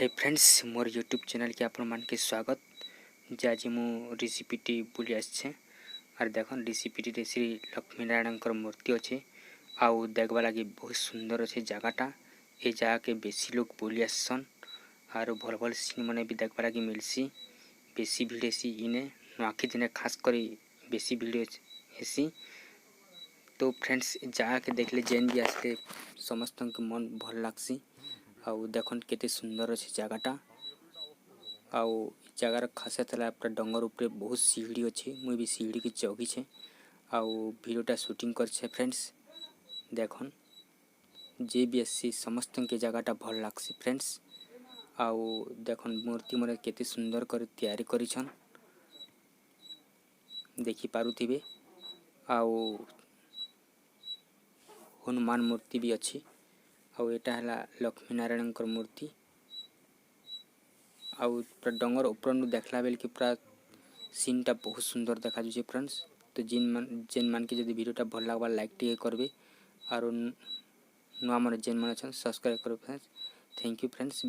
Hi friends मोर YouTube channel के आपण मान के स्वागत। जे आज मु रेसिपीटी बुली आछे और देखन रेसिपीटी रे श्री लक्ष्मी नारायण मूर्ति अच्छे आउ देखबा लगी बहुत सुंदर अच्छे जगहटा। ये जगह के बेसी लोग बुली आसन और भल भल सीन मैंने भी देखबा लगी मिलसी। बेसी भीड़ हेसी इने नुआखी दिने खास करी बेसी भीड़ हेसी। तो फ्रेंड्स जगह के देखले जेन भी आसते समस्त के मन भल लागसी। आउ देखन केते सुंदर अच्छे जगहटा। आउ जगार खासियत है पूरा डंगर ऊपर बहुत सीढ़ी अच्छे मुई भी सीढ़ी के चौकी छे आउ वीडियोटा शूटिंग कर छे। फ्रेंड्स देखन जे भी आसी समस्त के जगहटा भल लागसी। फ्रेंड्स आउ देखन मूर्ति मन केते सुंदर कर तैयारी करिछन देखि पारुथिबे। आउ हनुमान मूर्ति भी अच्छी आउ एटा हला लक्ष्मी नारायण मूर्ति। आउ पूरा डंगर ऊपर देखला बेल कि पूरा सीनटा बहुत सुंदर देखा जाए। फ्रेंड्स तो जेन मान के जदि वीडियोटा भल लागबा लाइक टिके करबे और नुआ मन जेन मन सब्सक्राइब करबे। Friends thank you friends.